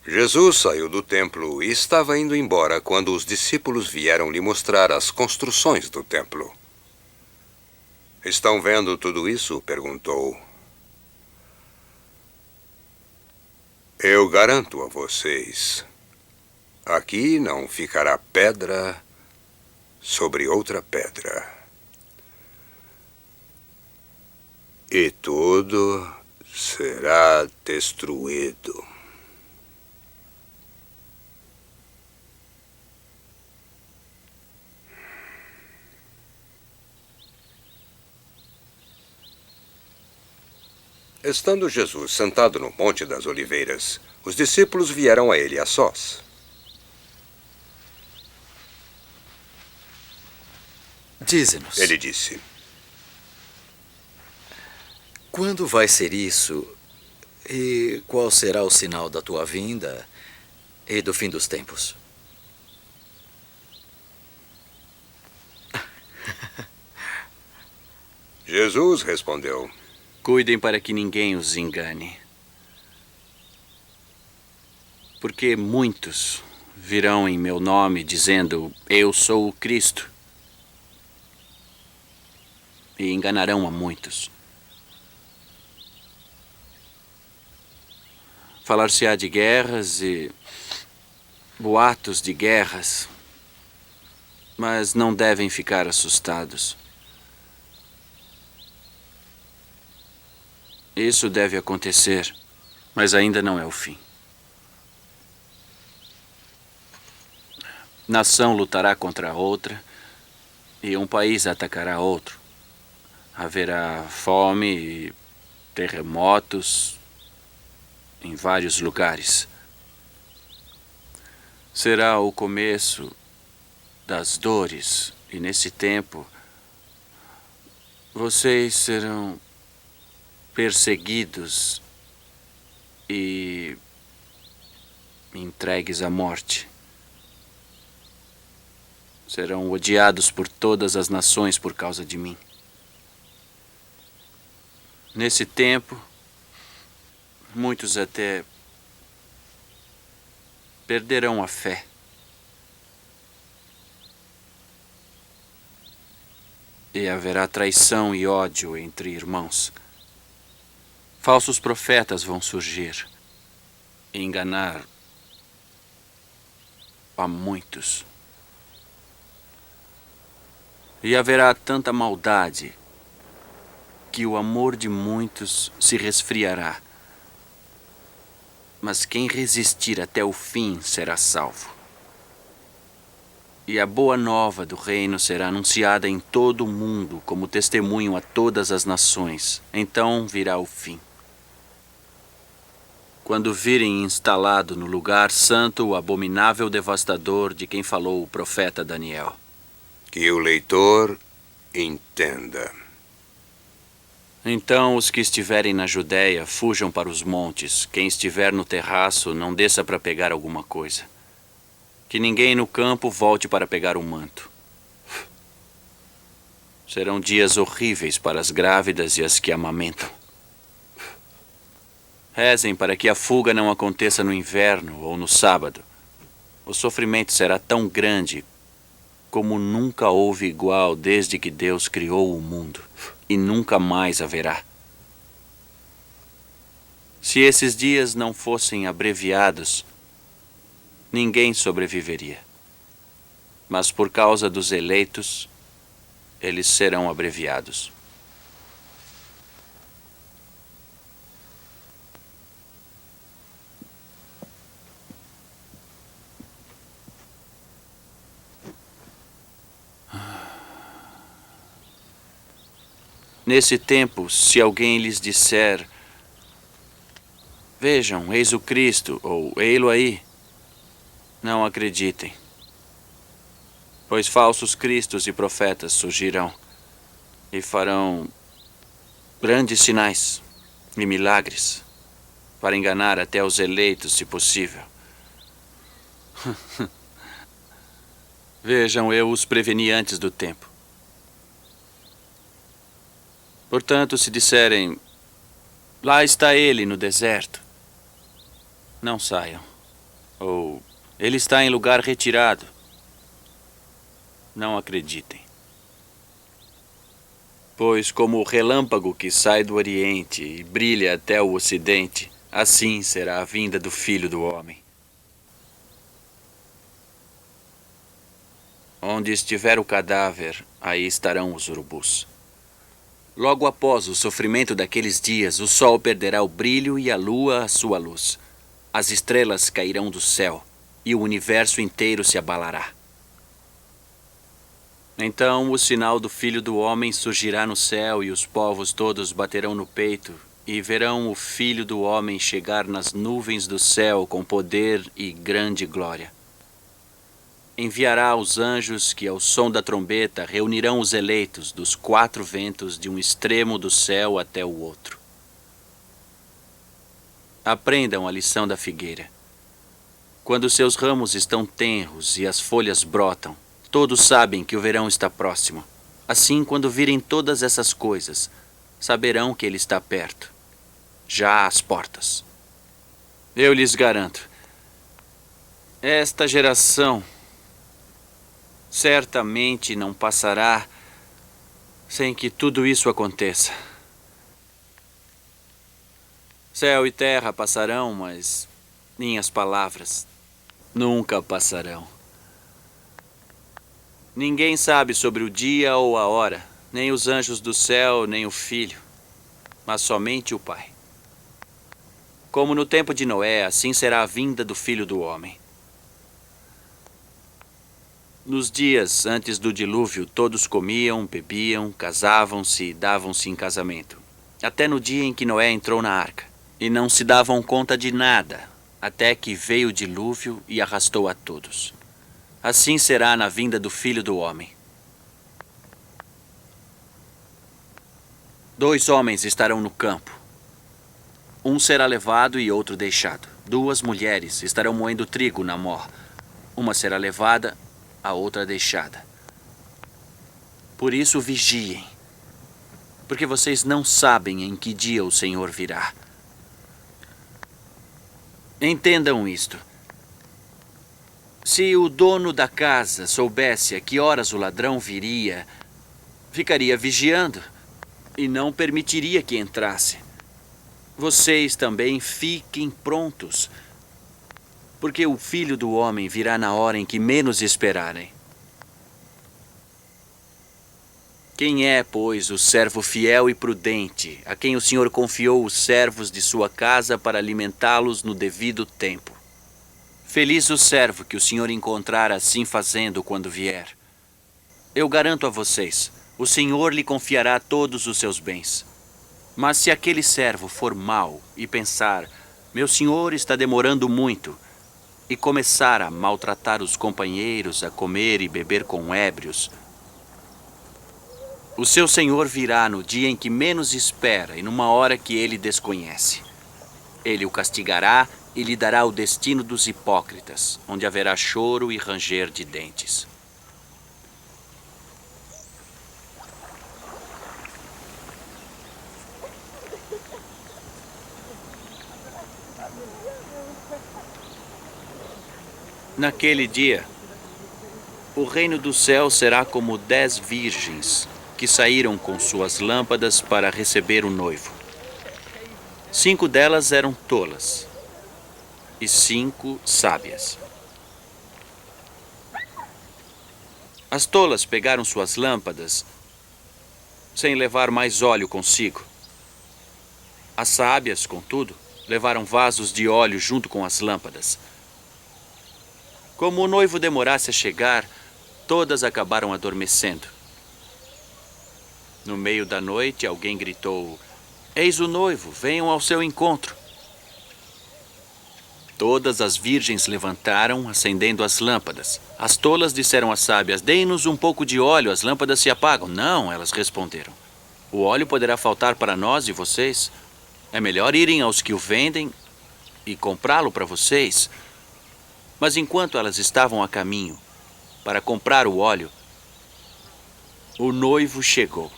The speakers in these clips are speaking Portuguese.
Jesus saiu do templo e estava indo embora quando os discípulos vieram lhe mostrar as construções do templo. Estão vendo tudo isso? Perguntou. Eu garanto a vocês, aqui não ficará pedra sobre outra pedra. E tudo será destruído. Estando Jesus sentado no Monte das Oliveiras, os discípulos vieram a ele a sós. Dize-nos, Ele disse: quando vai ser isso e qual será o sinal da tua vinda e do fim dos tempos? Jesus respondeu: Cuidem para que ninguém os engane. Porque muitos virão em meu nome dizendo, eu sou o Cristo. E enganarão a muitos. Falar-se-á de guerras e boatos de guerras, mas não devem ficar assustados. Isso deve acontecer, mas ainda não é o fim. Nação lutará contra outra e um país atacará outro. Haverá fome e terremotos em vários lugares. Será o começo das dores e nesse tempo vocês serão perseguidos e entregues à morte. Serão odiados por todas as nações por causa de mim. Nesse tempo, muitos até perderão a fé. E haverá traição e ódio entre irmãos. Falsos profetas vão surgir e enganar a muitos. E haverá tanta maldade que o amor de muitos se resfriará. Mas quem resistir até o fim será salvo. E a boa nova do reino será anunciada em todo o mundo como testemunho a todas as nações. Então virá o fim. Quando virem instalado no lugar santo o abominável devastador de quem falou o profeta Daniel. Que o leitor entenda. Então os que estiverem na Judéia fujam para os montes. Quem estiver no terraço não desça para pegar alguma coisa. Que ninguém no campo volte para pegar o manto. Serão dias horríveis para as grávidas e as que amamentam. Rezem para que a fuga não aconteça no inverno ou no sábado. O sofrimento será tão grande como nunca houve igual desde que Deus criou o mundo, e nunca mais haverá. Se esses dias não fossem abreviados, ninguém sobreviveria. Mas por causa dos eleitos, eles serão abreviados. Nesse tempo, se alguém lhes disser, vejam, eis o Cristo, ou ei-lo aí, não acreditem. Pois falsos cristos e profetas surgirão e farão grandes sinais e milagres para enganar até os eleitos, se possível. Vejam, eu os preveni antes do tempo. Portanto, se disserem, lá está ele no deserto, não saiam. Ou ele está em lugar retirado. Não acreditem. Pois como o relâmpago que sai do Oriente e brilha até o Ocidente, assim será a vinda do Filho do Homem. Onde estiver o cadáver, aí estarão os urubus. Logo após o sofrimento daqueles dias, o sol perderá o brilho e a lua a sua luz. As estrelas cairão do céu e o universo inteiro se abalará. Então o sinal do Filho do Homem surgirá no céu e os povos todos baterão no peito e verão o Filho do Homem chegar nas nuvens do céu com poder e grande glória. Enviará os anjos que, ao som da trombeta, reunirão os eleitos dos 4 ventos de um extremo do céu até o outro. Aprendam a lição da figueira. Quando seus ramos estão tenros e as folhas brotam, todos sabem que o verão está próximo. Assim, quando virem todas essas coisas, saberão que ele está perto, já às portas. Eu lhes garanto, esta geração certamente não passará sem que tudo isso aconteça. Céu e terra passarão, mas minhas palavras nunca passarão. Ninguém sabe sobre o dia ou a hora, nem os anjos do céu, nem o Filho, mas somente o Pai. Como no tempo de Noé, assim será a vinda do Filho do Homem. Nos dias antes do dilúvio, todos comiam, bebiam, casavam-se e davam-se em casamento, até no dia em que Noé entrou na arca, e não se davam conta de nada, até que veio o dilúvio e arrastou a todos. Assim será na vinda do Filho do Homem. 2 homens estarão no campo. Um será levado e outro deixado. 2 mulheres estarão moendo trigo na mó. Uma será levada, a outra deixada. Por isso vigiem, porque vocês não sabem em que dia o Senhor virá. Entendam isto. Se o dono da casa soubesse a que horas o ladrão viria, ficaria vigiando e não permitiria que entrasse. Vocês também fiquem prontos, porque o Filho do Homem virá na hora em que menos esperarem. Quem é, pois, o servo fiel e prudente, a quem o Senhor confiou os servos de sua casa para alimentá-los no devido tempo? Feliz o servo que o Senhor encontrar assim fazendo quando vier. Eu garanto a vocês, o Senhor lhe confiará todos os seus bens. Mas se aquele servo for mau e pensar, meu senhor está demorando muito, e começar a maltratar os companheiros, a comer e beber com ébrios, o seu senhor virá no dia em que menos espera e numa hora que ele desconhece. Ele o castigará e lhe dará o destino dos hipócritas, onde haverá choro e ranger de dentes. Naquele dia, o reino do céu será como 10 virgens que saíram com suas lâmpadas para receber o noivo. 5 delas eram tolas e 5 sábias. As tolas pegaram suas lâmpadas sem levar mais óleo consigo. As sábias, contudo, levaram vasos de óleo junto com as lâmpadas. Como o noivo demorasse a chegar, todas acabaram adormecendo. No meio da noite, alguém gritou: "Eis o noivo, venham ao seu encontro." Todas as virgens levantaram, acendendo as lâmpadas. As tolas disseram às sábias: "Deem-nos um pouco de óleo, as lâmpadas se apagam." "Não," elas responderam. "O óleo poderá faltar para nós e vocês. É melhor irem aos que o vendem e comprá-lo para vocês." Mas enquanto elas estavam a caminho para comprar o óleo, o noivo chegou.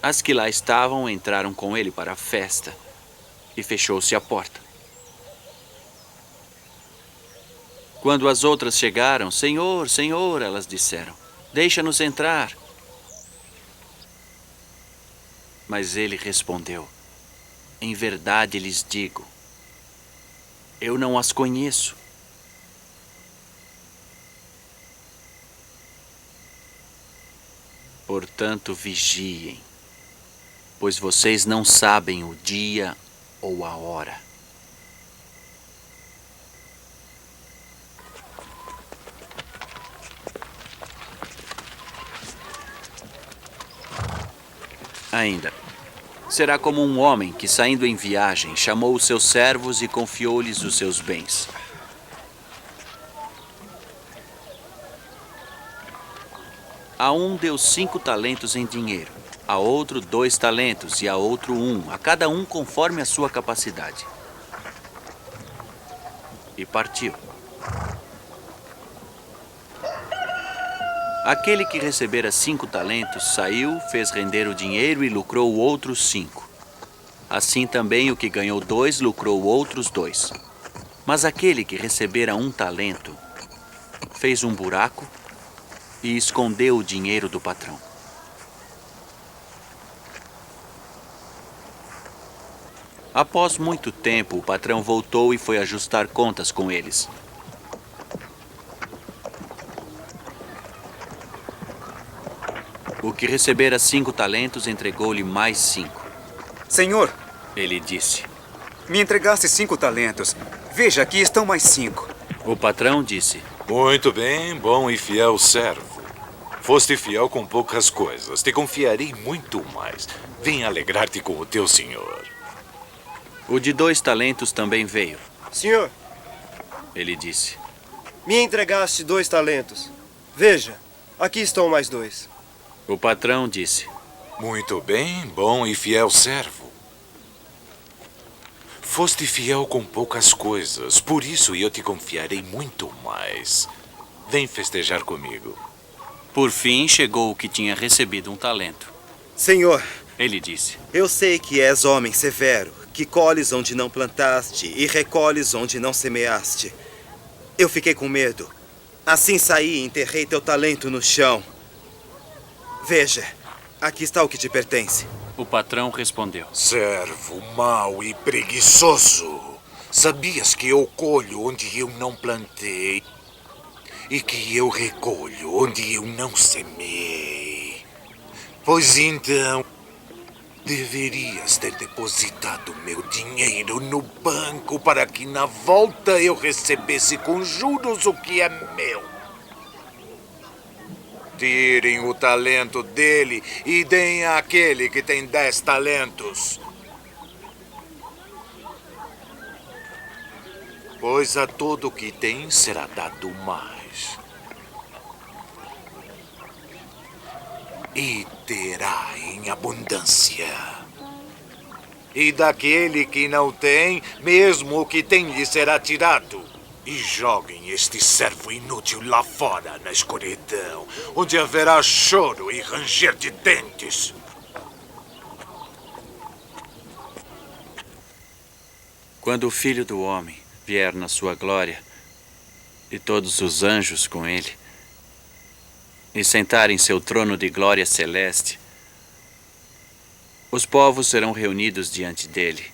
As que lá estavam entraram com ele para a festa e fechou-se a porta. Quando as outras chegaram, Senhor, Senhor, elas disseram, deixa-nos entrar. Mas ele respondeu, em verdade lhes digo, eu não as conheço. Portanto, vigiem, pois vocês não sabem o dia ou a hora. Ainda, será como um homem que, saindo em viagem, chamou os seus servos e confiou-lhes os seus bens. A um deu 5 talentos em dinheiro, a outro 2 talentos e a outro 1, a cada um conforme a sua capacidade. E partiu. Aquele que recebera 5 talentos saiu, fez render o dinheiro e lucrou outros 5. Assim também o que ganhou 2 lucrou outros 2. Mas aquele que recebera 1 talento fez um buraco e escondeu o dinheiro do patrão. Após muito tempo, o patrão voltou e foi ajustar contas com eles. O que recebera 5 talentos entregou-lhe mais 5. Senhor, Ele disse. me entregaste 5 talentos. Veja, aqui estão mais 5. O patrão disse. Muito bem, bom e fiel servo. Foste fiel com poucas coisas, te confiarei muito mais. Vem alegrar-te com o teu senhor. O de 2 talentos também veio. Senhor, Ele disse. me entregaste 2 talentos. Veja, aqui estão mais 2. O patrão disse. Muito bem, bom e fiel servo. Foste fiel com poucas coisas, por isso eu te confiarei muito mais. Vem festejar comigo. Por fim, chegou o que tinha recebido 1 talento. Senhor, Ele disse. eu sei que és homem severo, que colhes onde não plantaste e recolhes onde não semeaste. Eu fiquei com medo. Assim saí e enterrei teu talento no chão. Veja, aqui está o que te pertence. O patrão respondeu. Servo mau e preguiçoso. Sabias que eu colho onde eu não plantei e que eu recolho onde eu não semeei. Pois então, deverias ter depositado meu dinheiro no banco para que na volta eu recebesse com juros o que é meu. Tirem o talento dele e deem àquele que tem 10 talentos. Pois a todo o que tem será dado mais. E terá em abundância. E daquele que não tem, mesmo o que tem lhe será tirado. E joguem este servo inútil lá fora, na escuridão, onde haverá choro e ranger de dentes. Quando o Filho do Homem vier na sua glória, e todos os anjos com ele, e sentar em seu trono de glória celeste, os povos serão reunidos diante dele.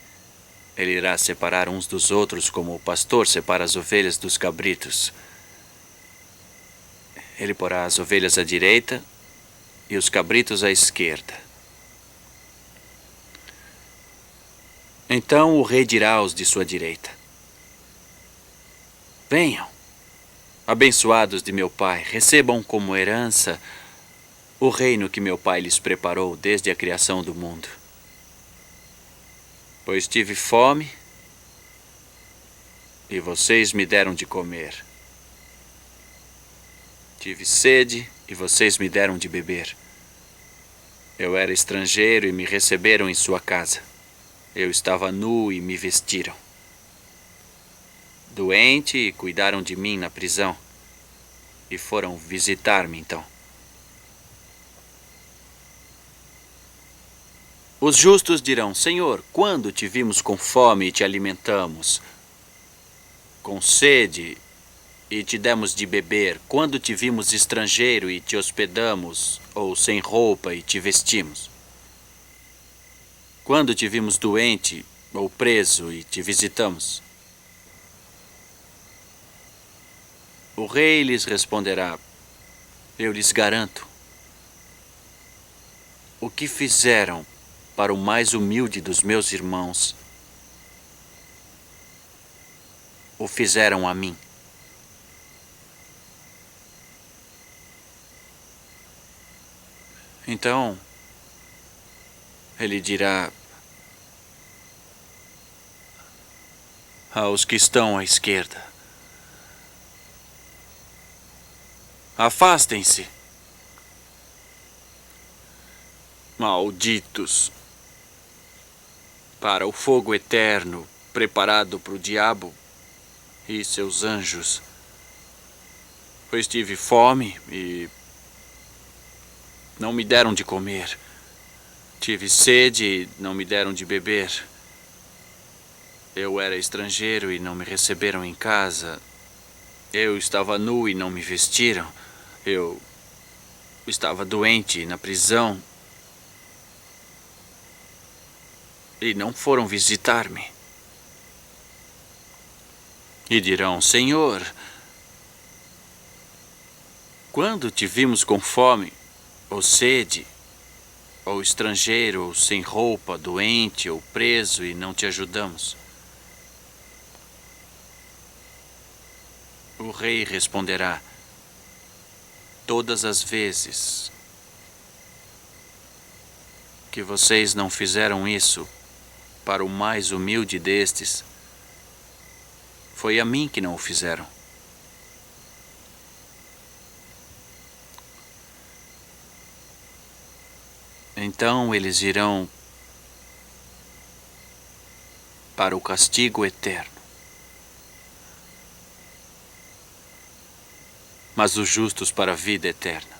Ele irá separar uns dos outros como o pastor separa as ovelhas dos cabritos. Ele porá as ovelhas à direita e os cabritos à esquerda. Então o rei dirá aos de sua direita: venham, abençoados de meu Pai, recebam como herança o reino que meu Pai lhes preparou desde a criação do mundo. Pois tive fome e vocês me deram de comer. Tive sede e vocês me deram de beber. Eu era estrangeiro e me receberam em sua casa. Eu estava nu e me vestiram. Doente e cuidaram de mim na prisão. E foram visitar-me então. Os justos dirão: Senhor, quando te vimos com fome e te alimentamos, com sede e te demos de beber, quando te vimos estrangeiro e te hospedamos, ou sem roupa e te vestimos? Quando te vimos doente ou preso e te visitamos? O rei lhes responderá: eu lhes garanto, o que fizeram para o mais humilde dos meus irmãos, o fizeram a mim. Então, ele dirá aos que estão à esquerda: afastem-se, malditos, para o fogo eterno preparado para o diabo e seus anjos. Pois tive fome e não me deram de comer. Tive sede e não me deram de beber. Eu era estrangeiro e não me receberam em casa. Eu estava nu e não me vestiram. Eu estava doente na prisão e não foram visitar-me. E dirão: Senhor, quando te vimos com fome, ou sede, ou estrangeiro, ou sem roupa, doente, ou preso, e não te ajudamos? O rei responderá: todas as vezes que vocês não fizeram isso para o mais humilde destes, foi a mim que não o fizeram. Então eles irão para o castigo eterno, mas os justos para a vida eterna.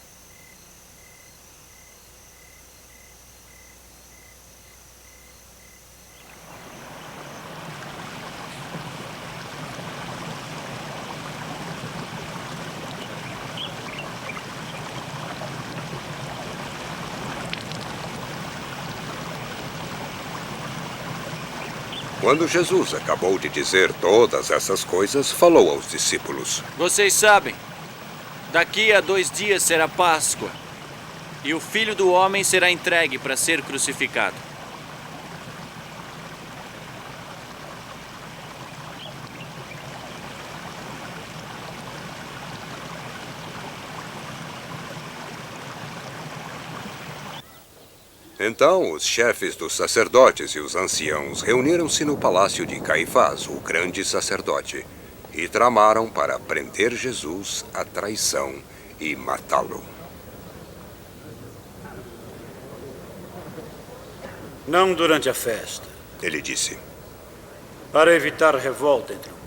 Quando Jesus acabou de dizer todas essas coisas, falou aos discípulos: Vocês sabem, daqui a 2 dias será Páscoa, e o Filho do Homem será entregue para ser crucificado. Então os chefes dos sacerdotes e os anciãos reuniram-se no palácio de Caifás, o grande sacerdote, e tramaram para prender Jesus à traição e matá-lo. Não durante a festa, Ele disse: para evitar revolta entre o povo.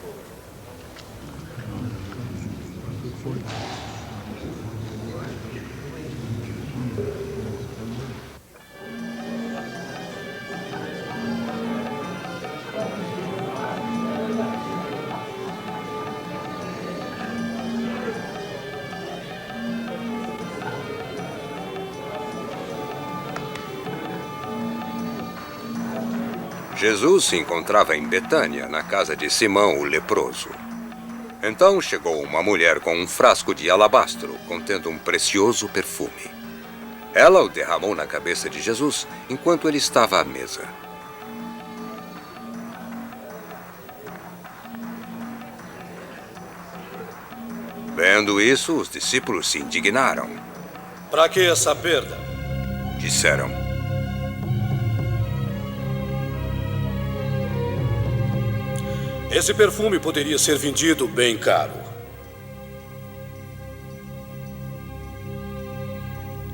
Jesus se encontrava em Betânia, na casa de Simão o leproso. Então chegou uma mulher com um frasco de alabastro contendo um precioso perfume. Ela o derramou na cabeça de Jesus enquanto ele estava à mesa. Vendo isso, os discípulos se indignaram. Para que essa perda? Disseram: Esse perfume poderia ser vendido bem caro.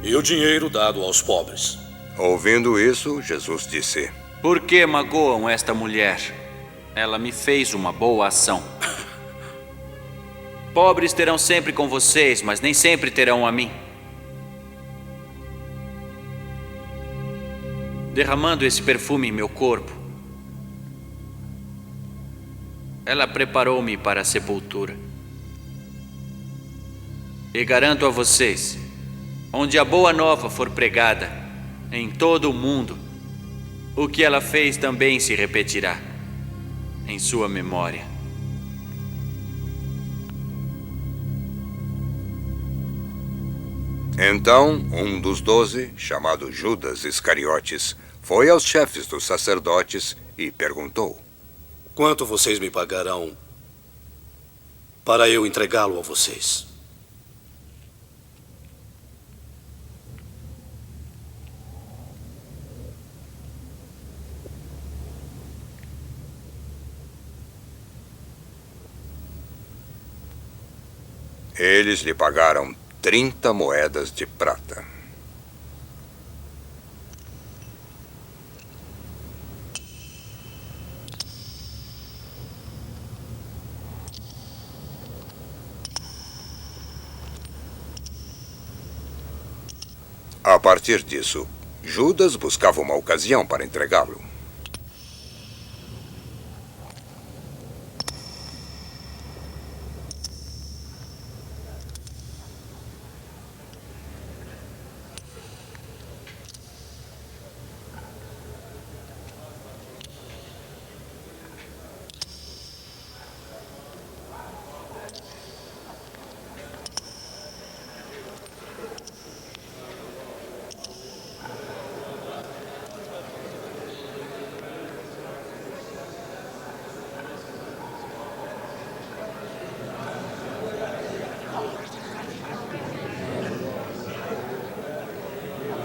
E o dinheiro dado aos pobres. Ouvindo isso, Jesus disse: Por que magoam esta mulher? Ela me fez uma boa ação. Pobres terão sempre com vocês, mas nem sempre terão a mim. Derramando esse perfume em meu corpo, ela preparou-me para a sepultura. E garanto a vocês, onde a boa nova for pregada, em todo o mundo, o que ela fez também se repetirá, em sua memória. Então, um dos 12, chamado Judas Iscariotes, foi aos chefes dos sacerdotes e perguntou: Quanto vocês me pagarão para eu entregá-lo a vocês? Eles lhe pagaram 30 moedas de prata. A partir disso, Judas buscava uma ocasião para entregá-lo.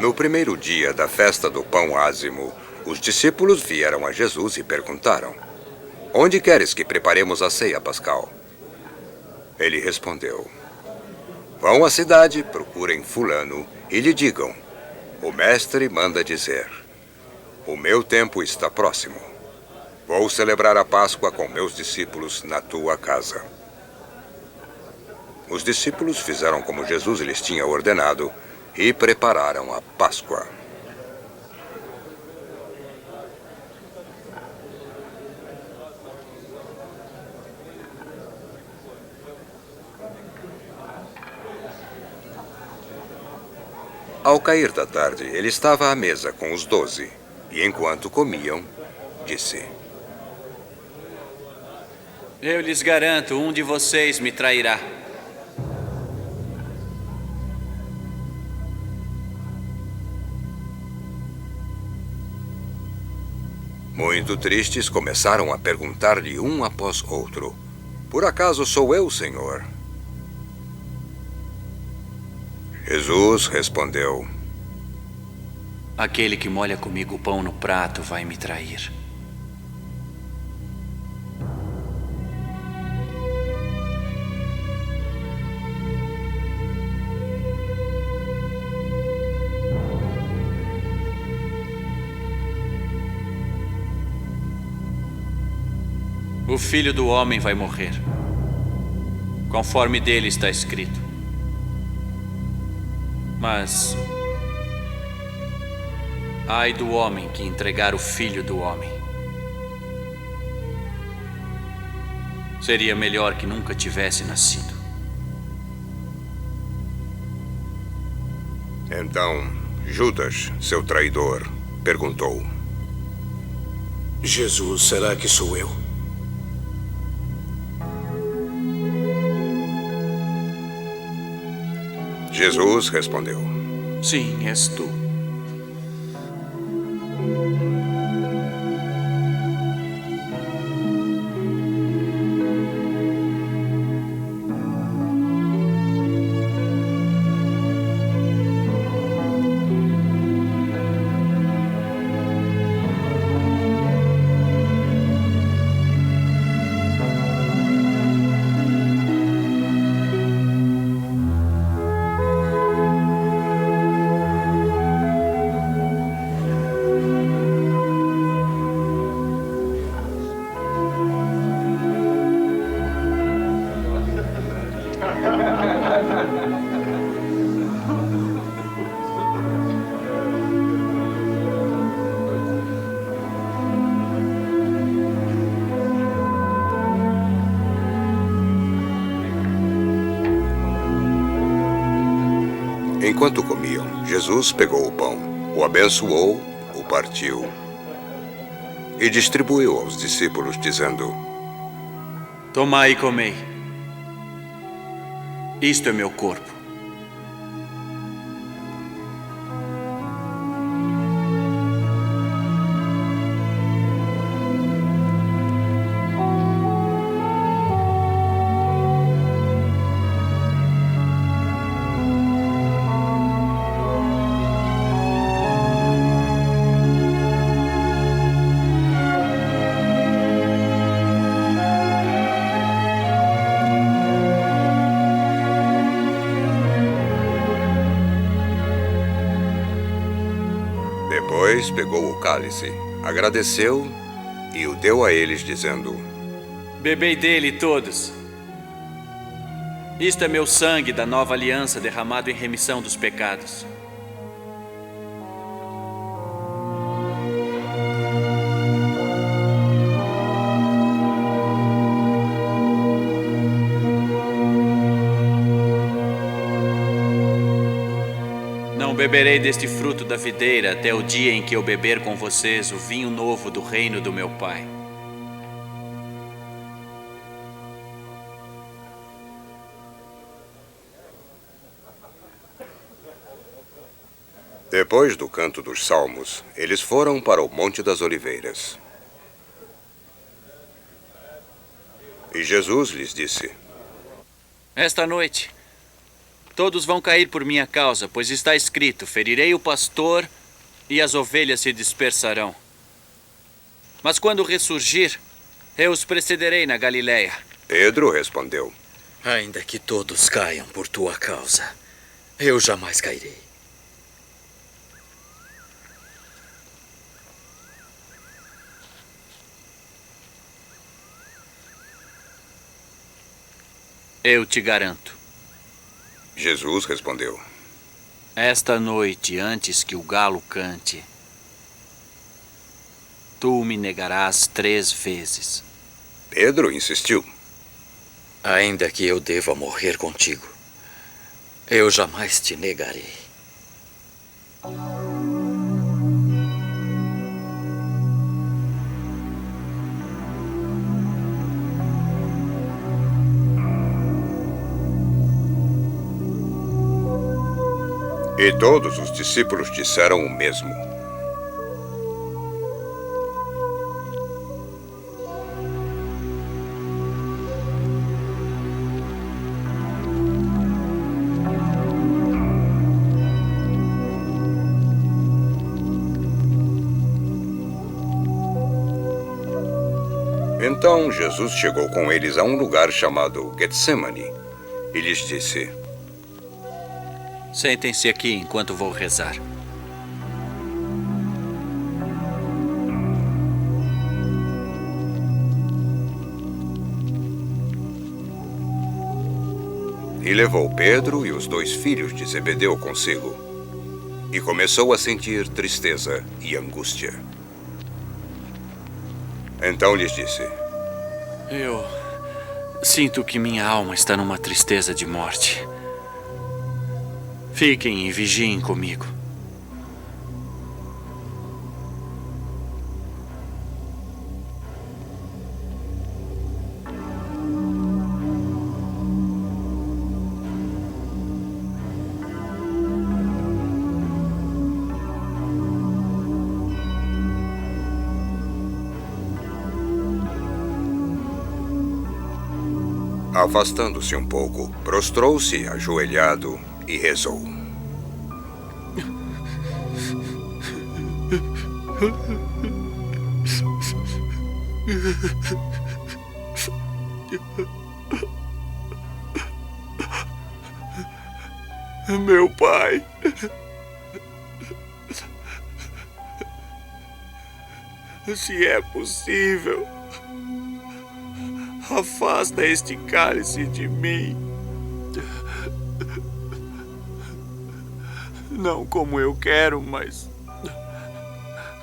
No primeiro dia da festa do pão ázimo, os discípulos vieram a Jesus e perguntaram: Onde queres que preparemos a ceia pascal? Ele respondeu: Vão à cidade, procurem fulano e lhe digam: O mestre manda dizer: O meu tempo está próximo. Vou celebrar a Páscoa com meus discípulos na tua casa. Os discípulos fizeram como Jesus lhes tinha ordenado e prepararam a Páscoa. Ao cair da tarde, ele estava à mesa com os 12, e enquanto comiam, disse: Eu lhes garanto, um de vocês me trairá. Muito tristes, começaram a perguntar-lhe um após outro: Por acaso sou eu, Senhor? Jesus respondeu: Aquele que molha comigo o pão no prato vai me trair. O Filho do Homem vai morrer, conforme dele está escrito. Mas ai do homem que entregar o Filho do Homem. Seria melhor que nunca tivesse nascido. Então, Judas, seu traidor, perguntou: Jesus, será que sou eu? Jesus respondeu: Sim, és tu. Enquanto comiam, Jesus pegou o pão, o abençoou, o partiu e distribuiu aos discípulos, dizendo: Tomai e comei. Isto é meu corpo. Depois pegou o cálice, agradeceu e o deu a eles, dizendo: Bebei dele todos. Isto é meu sangue da nova aliança derramado em remissão dos pecados. Não beberei deste fruto da videira até o dia em que eu beber com vocês o vinho novo do reino do meu Pai. Depois do canto dos salmos, eles foram para o Monte das Oliveiras. E Jesus lhes disse: Esta noite, todos vão cair por minha causa, pois está escrito: ferirei o pastor e as ovelhas se dispersarão. Mas quando ressurgir, eu os precederei na Galiléia. Pedro respondeu: Ainda que todos caiam por tua causa, eu jamais cairei. Eu te garanto. Jesus respondeu: Esta noite, antes que o galo cante, tu me negarás 3 vezes. Pedro insistiu: Ainda que eu deva morrer contigo, eu jamais te negarei. E todos os discípulos disseram o mesmo. Então Jesus chegou com eles a um lugar chamado Getsemane e lhes disse: Sentem-se aqui enquanto vou rezar. E levou Pedro e os 2 filhos de Zebedeu consigo. E começou a sentir tristeza e angústia. Então lhes disse: Eu sinto que minha alma está numa tristeza de morte. Fiquem e vigiem comigo. Afastando-se um pouco, prostrou-se ajoelhado e rezou: Meu Pai, se é possível, afasta este cálice de mim. Não como eu quero, mas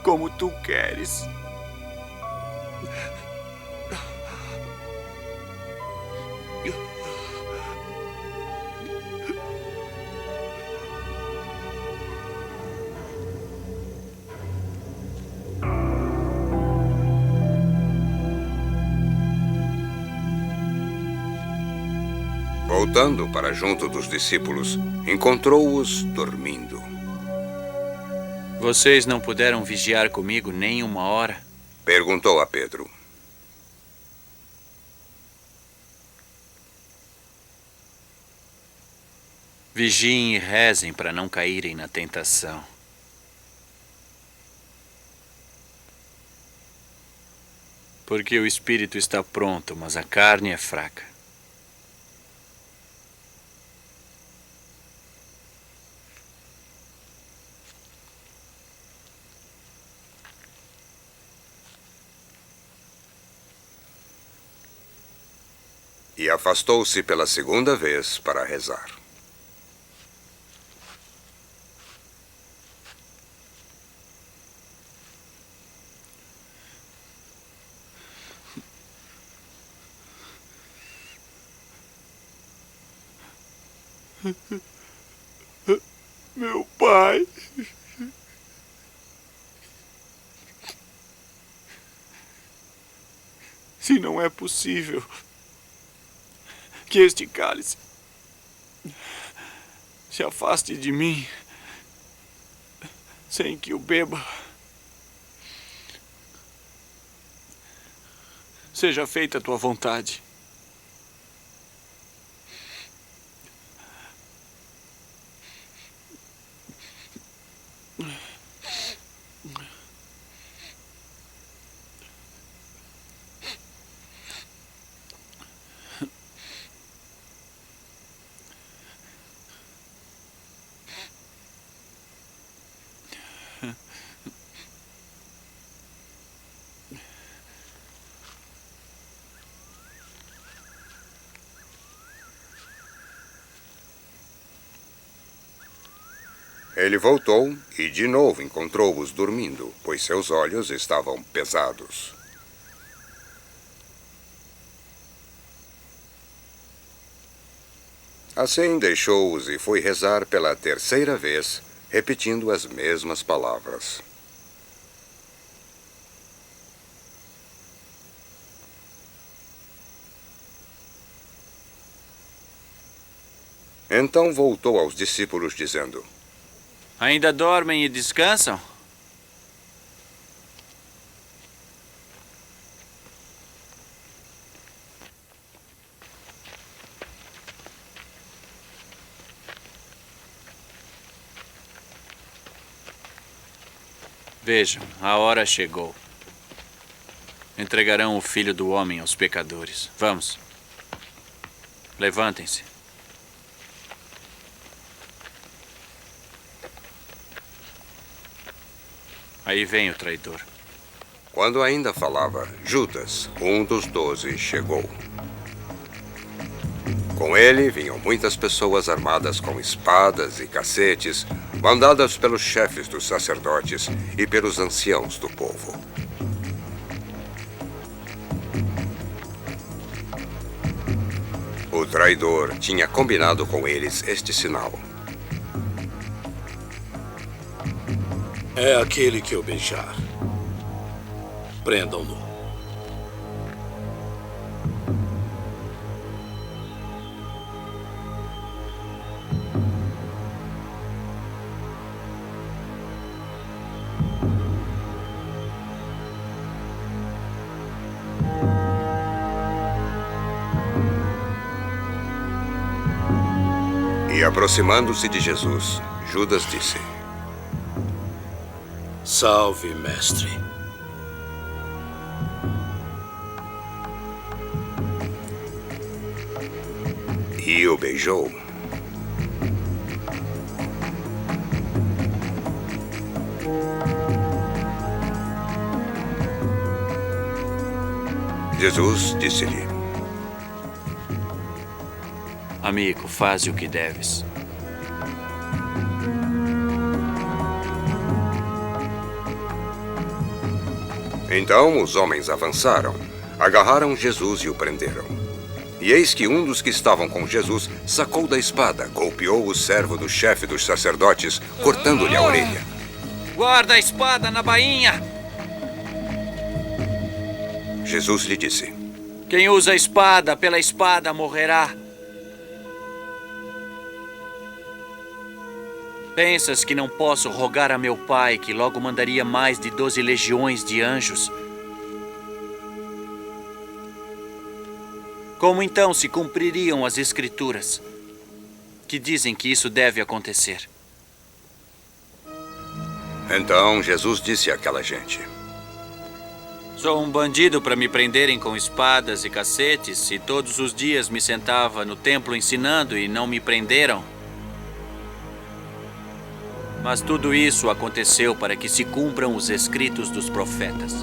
como tu queres. Voltando para junto dos discípulos, encontrou-os dormindo. Vocês não puderam vigiar comigo nem uma hora? Perguntou a Pedro. Vigiem e rezem para não caírem na tentação. Porque o espírito está pronto, mas a carne é fraca. E afastou-se pela segunda vez para rezar. Meu pai. Se não é possível que este cálice se afaste de mim sem que o beba, seja feita a tua vontade. Ele voltou e de novo encontrou-os dormindo, pois seus olhos estavam pesados. Assim deixou-os e foi rezar pela terceira vez, repetindo as mesmas palavras. Então voltou aos discípulos, dizendo: Ainda dormem e descansam? Vejam, a hora chegou. Entregarão o Filho do Homem aos pecadores. Vamos. Levantem-se. Aí vem o traidor. Quando ainda falava, Judas, um dos 12, chegou. Com ele vinham muitas pessoas armadas com espadas e cacetes, mandadas pelos chefes dos sacerdotes e pelos anciãos do povo. O traidor tinha combinado com eles este sinal. É aquele que eu beijar. Prendam-no. E aproximando-se de Jesus, Judas disse: Salve, mestre. E o beijou. Jesus disse-lhe: Amigo, faze o que deves. Então os homens avançaram, agarraram Jesus e o prenderam. E eis que um dos que estavam com Jesus sacou da espada, golpeou o servo do chefe dos sacerdotes, cortando-lhe a orelha. Guarda a espada na bainha! Jesus lhe disse: Quem usa a espada, pela espada morrerá. Pensas que não posso rogar a meu pai que logo mandaria mais de 12 legiões de anjos? Como então se cumpririam as escrituras que dizem que isso deve acontecer? Então Jesus disse àquela gente: Sou um bandido para me prenderem com espadas e cacetes e todos os dias me sentava no templo ensinando e não me prenderam? Mas tudo isso aconteceu para que se cumpram os escritos dos profetas.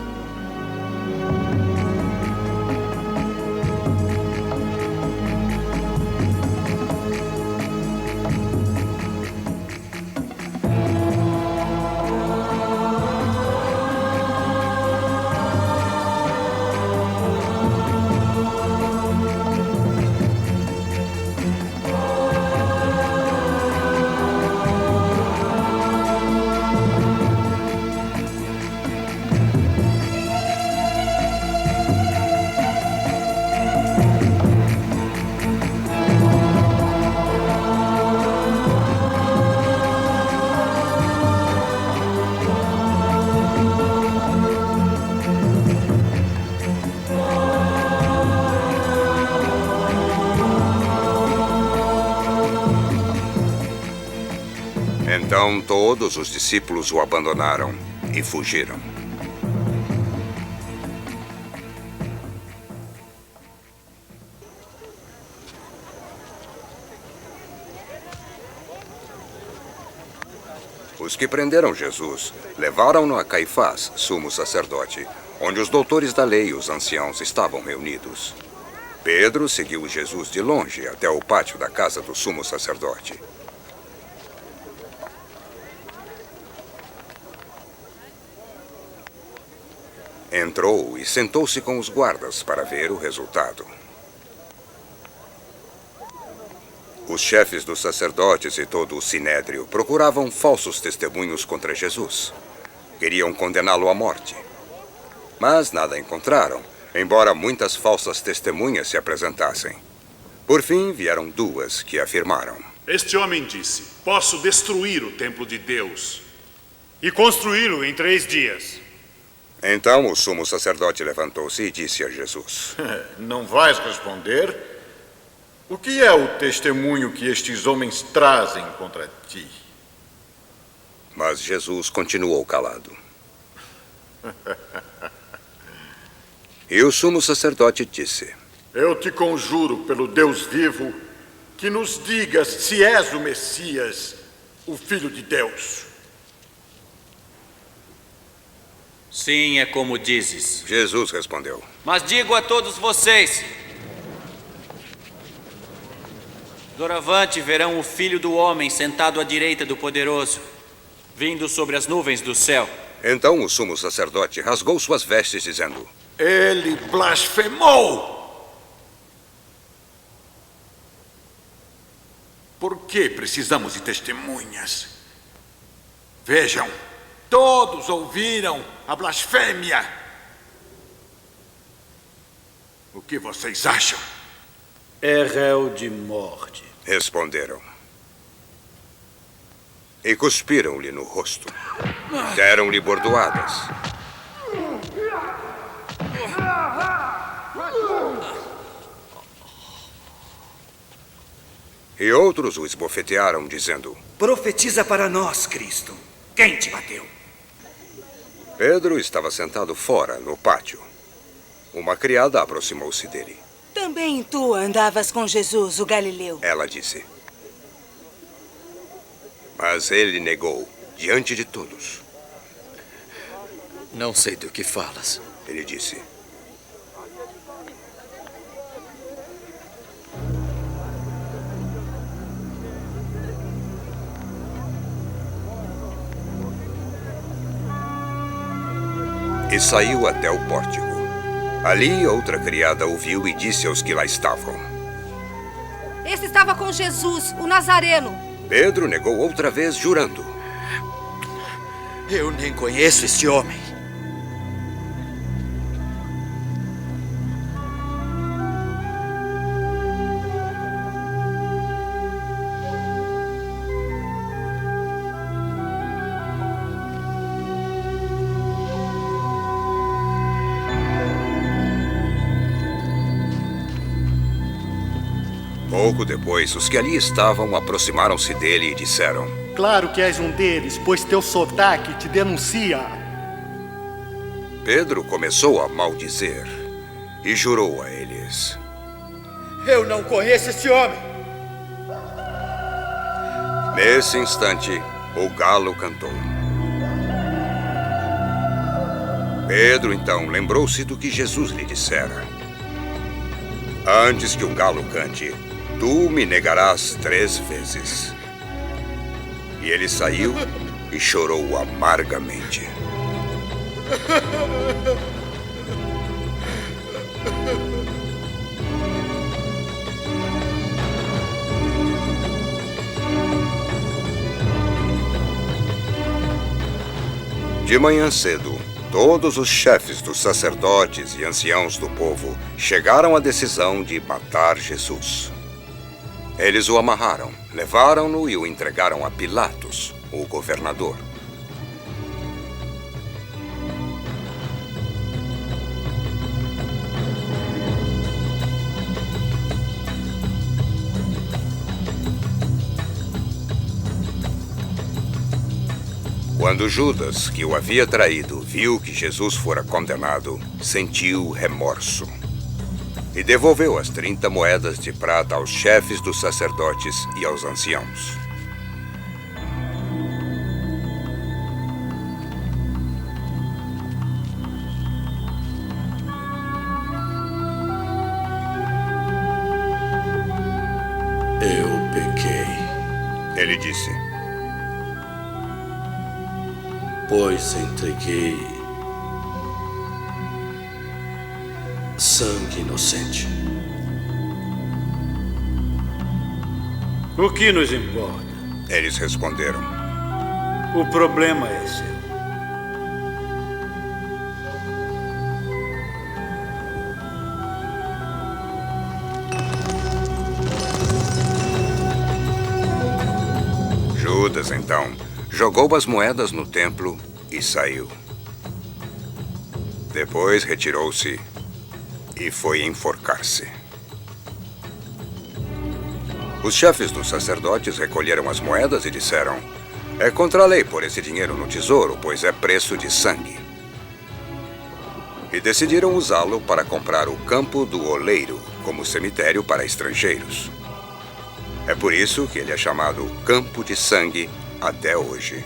Então todos os discípulos o abandonaram e fugiram. Os que prenderam Jesus levaram-no a Caifás, sumo sacerdote, onde os doutores da lei e os anciãos estavam reunidos. Pedro seguiu Jesus de longe até o pátio da casa do sumo sacerdote. Entrou e sentou-se com os guardas para ver o resultado. Os chefes dos sacerdotes e todo o sinédrio procuravam falsos testemunhos contra Jesus. Queriam condená-lo à morte. Mas nada encontraram, embora muitas falsas testemunhas se apresentassem. Por fim, vieram duas que afirmaram: Este homem disse: posso destruir o templo de Deus e construí-lo em 3 dias. Então o sumo sacerdote levantou-se e disse a Jesus: Não vais responder? O que é o testemunho que estes homens trazem contra ti? Mas Jesus continuou calado. E o sumo sacerdote disse: Eu te conjuro pelo Deus vivo que nos digas se és o Messias, o Filho de Deus. Sim, é como dizes. Jesus respondeu: Mas digo a todos vocês: doravante verão o Filho do Homem sentado à direita do Poderoso, vindo sobre as nuvens do céu. Então o sumo sacerdote rasgou suas vestes, dizendo: Ele blasfemou! Por que precisamos de testemunhas? Vejam, todos ouviram a blasfêmia. O que vocês acham? É réu de morte. Responderam. E cuspiram-lhe no rosto. Deram-lhe bordoadas. E outros o esbofetearam, dizendo: Profetiza para nós, Cristo. Quem te bateu? Pedro estava sentado fora, no pátio. Uma criada aproximou-se dele. Também tu andavas com Jesus, o Galileu. Ela disse. Mas ele negou, diante de todos. Não sei do que falas. Ele disse. E saiu até o pórtico. Ali, outra criada o viu e disse aos que lá estavam: Esse estava com Jesus, o Nazareno. Pedro negou outra vez, jurando: Eu nem conheço este homem. Pouco depois, os que ali estavam aproximaram-se dele e disseram: Claro que és um deles, pois teu sotaque te denuncia. Pedro começou a maldizer e jurou a eles: Eu não conheço esse homem. Nesse instante, o galo cantou. Pedro, então, lembrou-se do que Jesus lhe dissera: Antes que o galo cante, tu me negarás 3 vezes. E ele saiu e chorou amargamente. De manhã cedo, todos os chefes dos sacerdotes e anciãos do povo chegaram à decisão de matar Jesus. Eles o amarraram, levaram-no e o entregaram a Pilatos, o governador. Quando Judas, que o havia traído, viu que Jesus fora condenado, sentiu remorso e devolveu as 30 moedas de prata aos chefes dos sacerdotes e aos anciãos. Eu pequei. Ele disse: Pois entreguei sangue inocente. O que nos importa? Eles responderam: O problema é seu. Judas, então, jogou as moedas no templo e saiu. Depois retirou-se e foi enforcar-se. Os chefes dos sacerdotes recolheram as moedas e disseram: É contra a lei pôr esse dinheiro no tesouro, pois é preço de sangue. E decidiram usá-lo para comprar o campo do oleiro como cemitério para estrangeiros. É por isso que ele é chamado Campo de Sangue até hoje.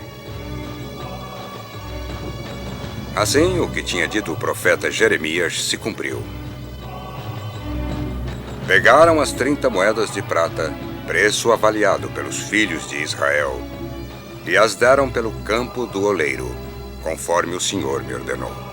Assim, o que tinha dito o profeta Jeremias se cumpriu. Pegaram as 30 moedas de prata, preço avaliado pelos filhos de Israel, e as deram pelo campo do oleiro, conforme o Senhor me ordenou.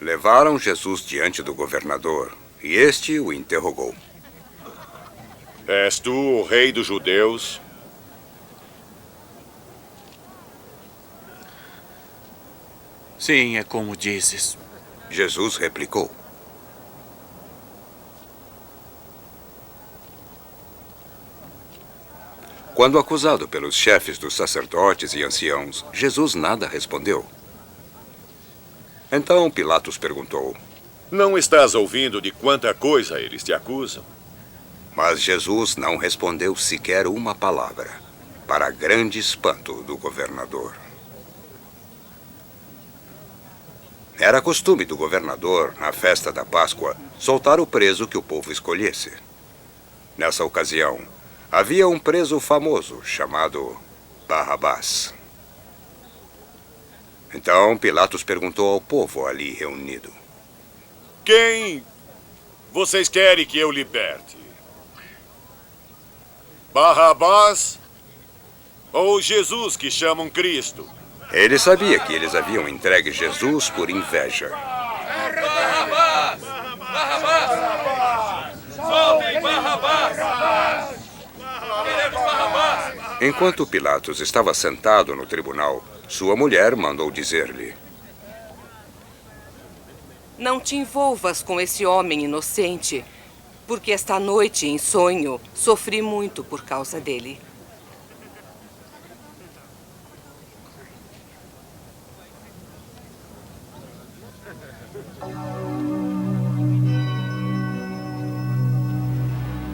Levaram Jesus diante do governador, e este o interrogou. És tu o rei dos judeus? Sim, é como dizes. Jesus replicou. Quando acusado pelos chefes dos sacerdotes e anciãos, Jesus nada respondeu. Então Pilatos perguntou: Não estás ouvindo de quanta coisa eles te acusam? Mas Jesus não respondeu sequer uma palavra, para grande espanto do governador. Era costume do governador, na festa da Páscoa, soltar o preso que o povo escolhesse. Nessa ocasião, havia um preso famoso chamado Barrabás. Então Pilatos perguntou ao povo ali reunido: Quem vocês querem que eu liberte? Barrabás ou Jesus, que chamam Cristo? Ele sabia que eles haviam entregue Jesus por inveja. Enquanto Pilatos estava sentado no tribunal, sua mulher mandou dizer-lhe: Não te envolvas com esse homem inocente, porque esta noite, em sonho, sofri muito por causa dele.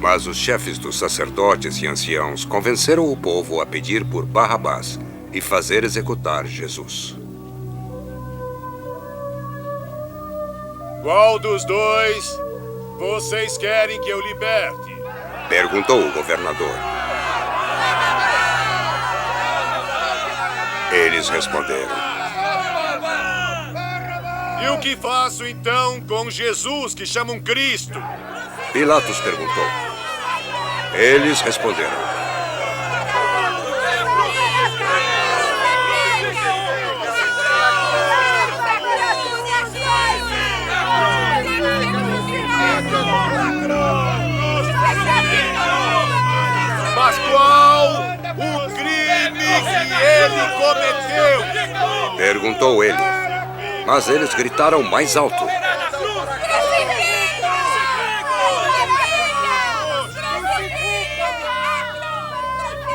Mas os chefes dos sacerdotes e anciãos convenceram o povo a pedir por Barrabás e fazer executar Jesus. Qual dos dois vocês querem que eu liberte? Perguntou o governador. Eles responderam: E o que faço então com Jesus, que chamam Cristo? Pilatos perguntou. Eles responderam: Mas qual o crime que ele cometeu? Perguntou ele. Mas eles gritaram mais alto: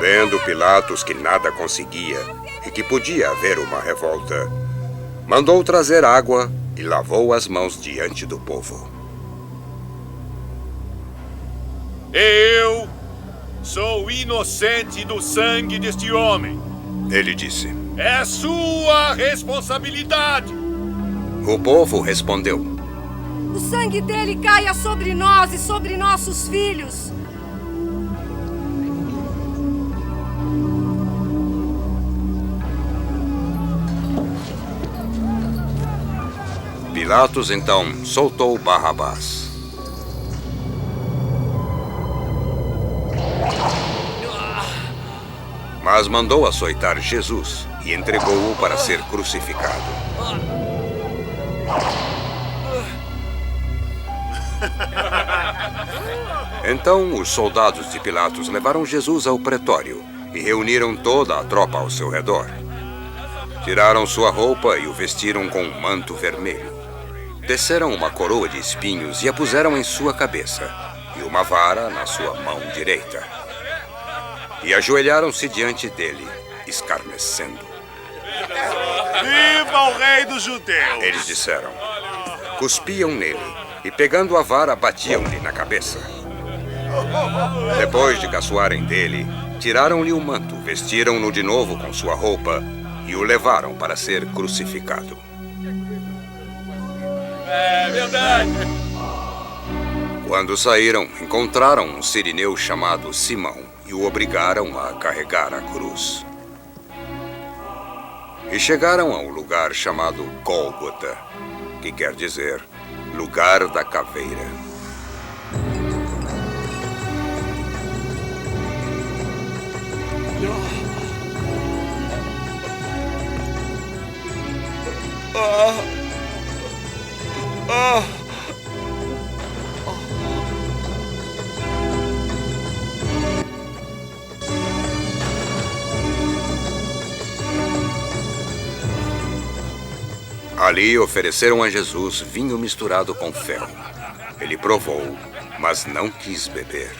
Vendo Pilatos que nada conseguia e que podia haver uma revolta, mandou trazer água e lavou as mãos diante do povo. Eu sou inocente do sangue deste homem. Ele disse. É sua responsabilidade. O povo respondeu: O sangue dele caia sobre nós e sobre nossos filhos. Pilatos então soltou Barrabás. Mas mandou açoitar Jesus e entregou-o para ser crucificado. Então os soldados de Pilatos levaram Jesus ao pretório e reuniram toda a tropa ao seu redor. Tiraram sua roupa e o vestiram com um manto vermelho. Teceram uma coroa de espinhos e a puseram em sua cabeça, e uma vara na sua mão direita. E ajoelharam-se diante dele, escarnecendo. Viva o rei dos judeus! Eles disseram. Cuspiam nele e, pegando a vara, batiam-lhe na cabeça. Depois de caçoarem dele, tiraram-lhe o manto, vestiram-no de novo com sua roupa e o levaram para ser crucificado. É verdade! Quando saíram, encontraram um sirineu chamado Simão e o obrigaram a carregar a cruz. E chegaram a um lugar chamado Gólgota, que quer dizer lugar da caveira. Ali ofereceram a Jesus vinho misturado com fel. Ele provou, mas não quis beber.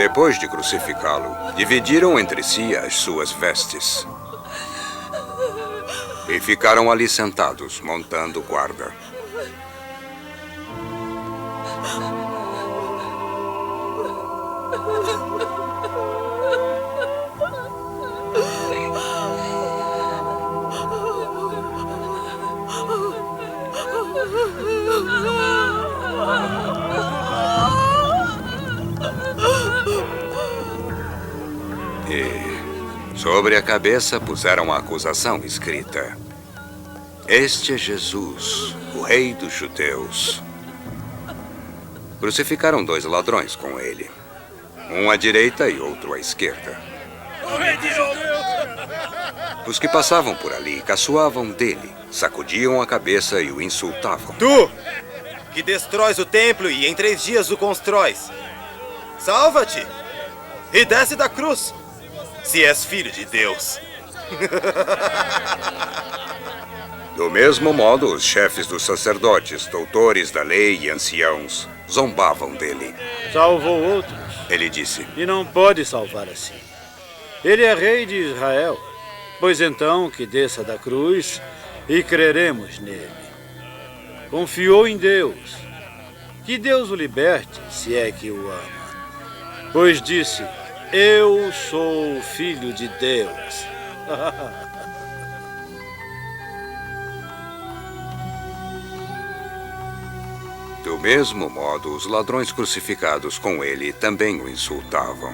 Depois de crucificá-lo, dividiram entre si as suas vestes. E ficaram ali sentados, montando guarda. sobre a cabeça puseram a acusação escrita: Este é Jesus, o Rei dos Judeus. Crucificaram 2 ladrões com ele, um à direita e outro à esquerda. Os que passavam por ali caçoavam dele, sacudiam a cabeça e o insultavam. Tu, que destróis o templo e em 3 dias o constróis, salva-te e desce da cruz, se és filho de Deus. Do mesmo modo, os chefes dos sacerdotes, doutores da lei e anciãos zombavam dele. Salvou outros. Ele disse: E não pode salvar assim. Ele é rei de Israel. Pois então que desça da cruz e creremos nele. Confiou em Deus. Que Deus o liberte, se é que o ama. Pois disse: Eu sou filho de Deus. Do mesmo modo, os ladrões crucificados com ele também o insultavam.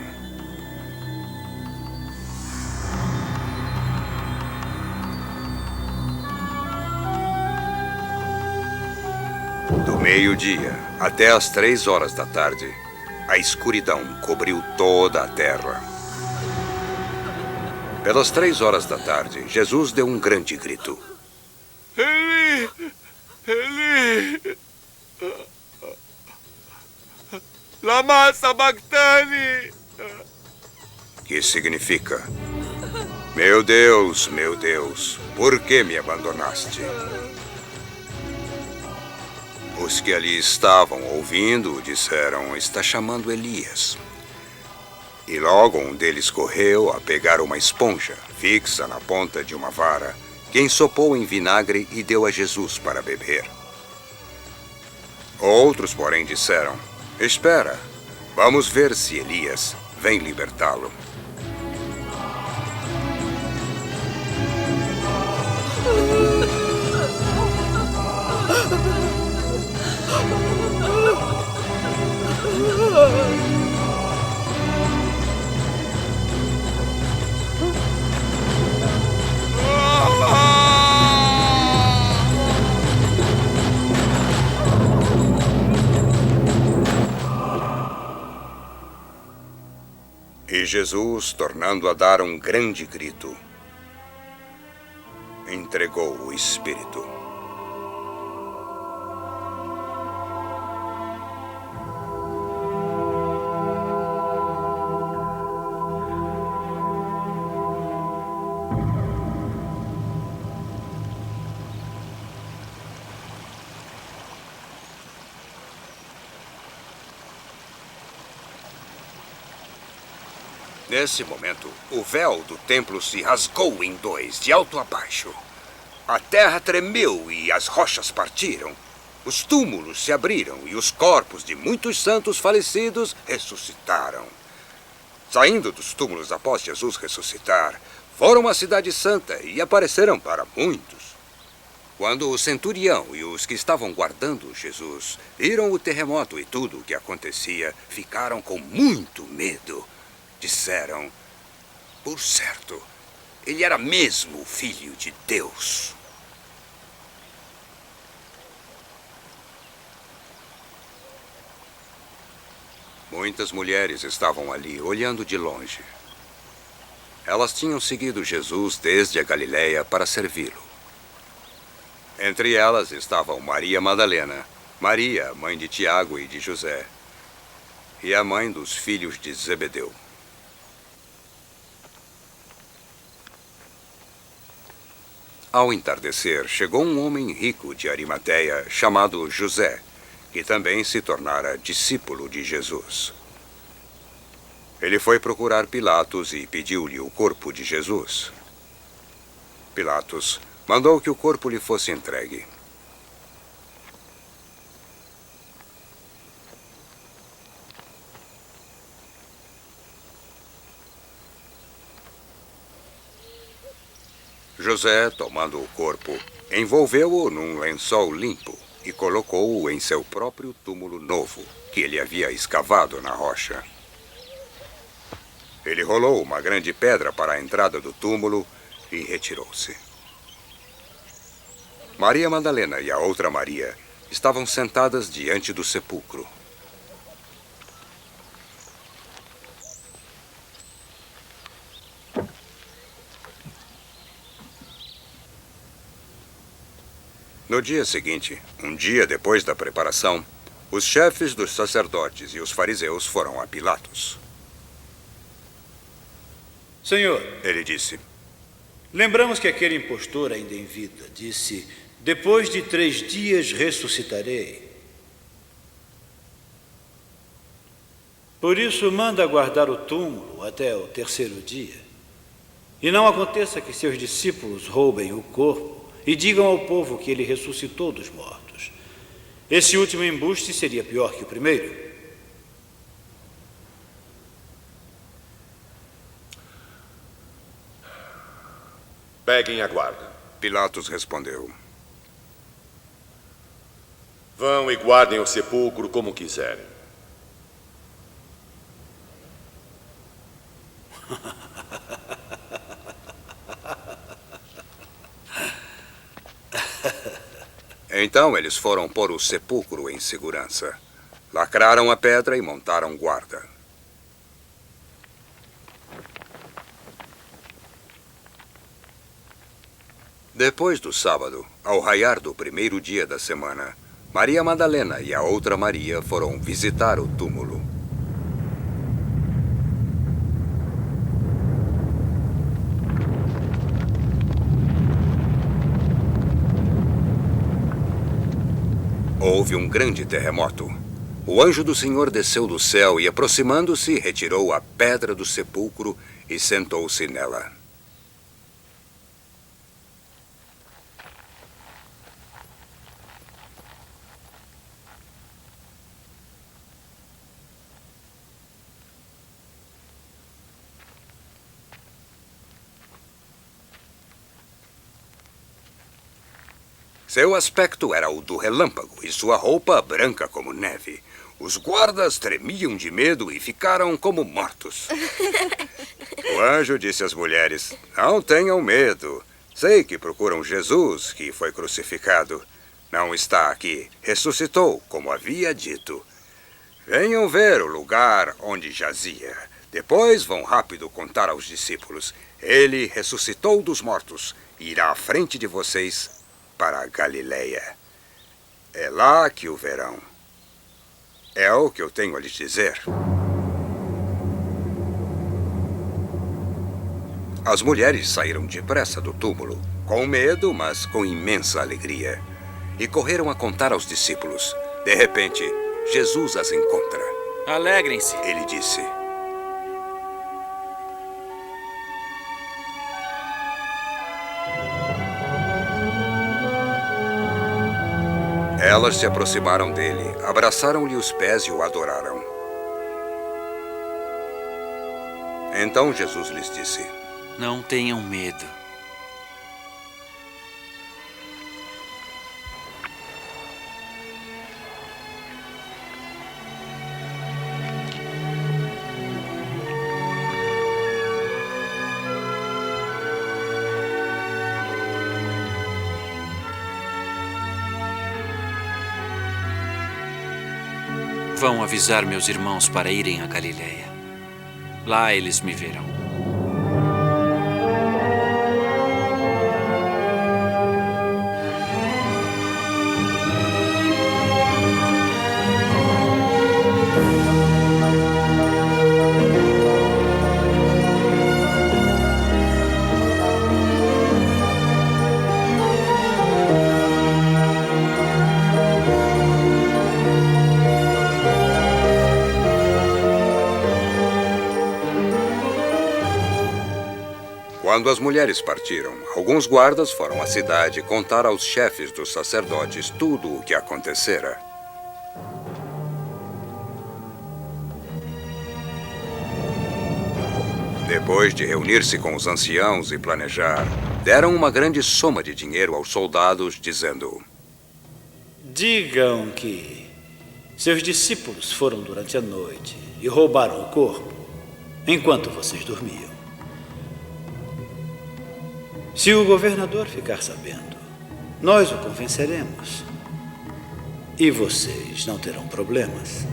Do meio-dia até às 3 horas da tarde, a escuridão cobriu toda a terra. Pelas 3 horas da tarde, Jesus deu um grande grito. Eli! Eli! Lama sabachthani! Que significa: meu Deus, por que me abandonaste? Os que ali estavam ouvindo disseram: está chamando Elias. E logo um deles correu a pegar uma esponja fixa na ponta de uma vara, que ensopou em vinagre e deu a Jesus para beber. Outros, porém, disseram: espera, vamos ver se Elias vem libertá-lo. E Jesus, tornando a dar um grande grito, entregou o Espírito. Nesse momento, o véu do templo se rasgou em 2, de alto a baixo. A terra tremeu e as rochas partiram. Os túmulos se abriram e os corpos de muitos santos falecidos ressuscitaram. Saindo dos túmulos após Jesus ressuscitar, foram à Cidade Santa e apareceram para muitos. Quando o centurião e os que estavam guardando Jesus viram o terremoto e tudo o que acontecia, ficaram com muito medo. Disseram: por certo, ele era mesmo o Filho de Deus. Muitas mulheres estavam ali, olhando de longe. Elas tinham seguido Jesus desde a Galileia para servi-lo. Entre elas estavam Maria Madalena, Maria, mãe de Tiago e de José, e a mãe dos filhos de Zebedeu. Ao entardecer, chegou um homem rico de Arimateia, chamado José, que também se tornara discípulo de Jesus. Ele foi procurar Pilatos e pediu-lhe o corpo de Jesus. Pilatos mandou que o corpo lhe fosse entregue. José, tomando o corpo, envolveu-o num lençol limpo e colocou-o em seu próprio túmulo novo, que ele havia escavado na rocha. Ele rolou uma grande pedra para a entrada do túmulo e retirou-se. Maria Madalena e a outra Maria estavam sentadas diante do sepulcro. No dia seguinte, um dia depois da preparação, os chefes dos sacerdotes e os fariseus foram a Pilatos. Senhor, ele disse, lembramos que aquele impostor ainda em vida disse: depois de 3 dias ressuscitarei. Por isso, manda guardar o túmulo até o 3º dia. E não aconteça que seus discípulos roubem o corpo e digam ao povo que ele ressuscitou dos mortos. Esse último embuste seria pior que o primeiro. Peguem a guarda. Pilatos respondeu. Vão e guardem o sepulcro como quiserem. Então eles foram pôr o sepulcro em segurança. Lacraram a pedra e montaram guarda. Depois do sábado, ao raiar do 1º dia da semana, Maria Madalena e a outra Maria foram visitar o túmulo. Houve um grande terremoto. O anjo do Senhor desceu do céu e, aproximando-se, retirou a pedra do sepulcro e sentou-se nela. Seu aspecto era o do relâmpago e sua roupa branca como neve. Os guardas tremiam de medo e ficaram como mortos. O anjo disse às mulheres, não tenham medo. Sei que procuram Jesus, que foi crucificado. Não está aqui. Ressuscitou, como havia dito. Venham ver o lugar onde jazia. Depois vão rápido contar aos discípulos. Ele ressuscitou dos mortos e irá à frente de vocês para a Galileia. É lá que o verão. É o que eu tenho a lhes dizer. As mulheres saíram depressa do túmulo, com medo, mas com imensa alegria, e correram a contar aos discípulos. De repente, Jesus as encontra. Alegrem-se. Ele disse. Elas se aproximaram dele, abraçaram-lhe os pés e o adoraram. Então Jesus lhes disse, não tenham medo. Vão avisar meus irmãos para irem a Galileia. Lá eles me verão. Quando as mulheres partiram, alguns guardas foram à cidade contar aos chefes dos sacerdotes tudo o que acontecera. Depois de reunir-se com os anciãos e planejar, deram uma grande soma de dinheiro aos soldados, dizendo: digam que seus discípulos foram durante a noite e roubaram o corpo. enquanto vocês dormiam. Se o governador ficar sabendo, nós o convenceremos. E vocês não terão problemas.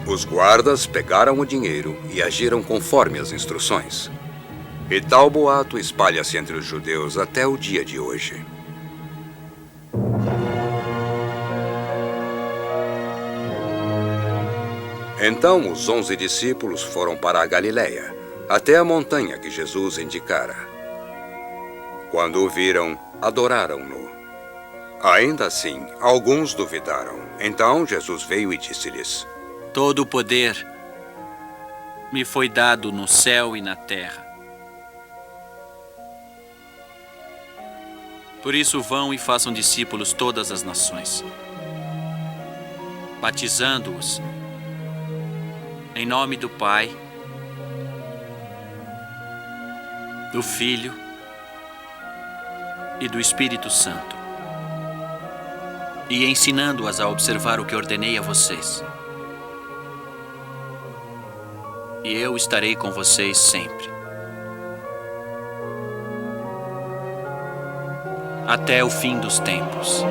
Os guardas pegaram o dinheiro e agiram conforme as instruções. E tal boato espalha-se entre os judeus até o dia de hoje. Então os 11 discípulos foram para a Galiléia, até a montanha que Jesus indicara. Quando o viram, adoraram-no. Ainda assim, alguns duvidaram. Então Jesus veio e disse-lhes: Todo o poder me foi dado no céu e na terra. Por isso vão e façam discípulos todas as nações, batizando-os em nome do Pai, do Filho e do Espírito Santo, e ensinando-as a observar o que ordenei a vocês. E eu estarei com vocês sempre, até o fim dos tempos.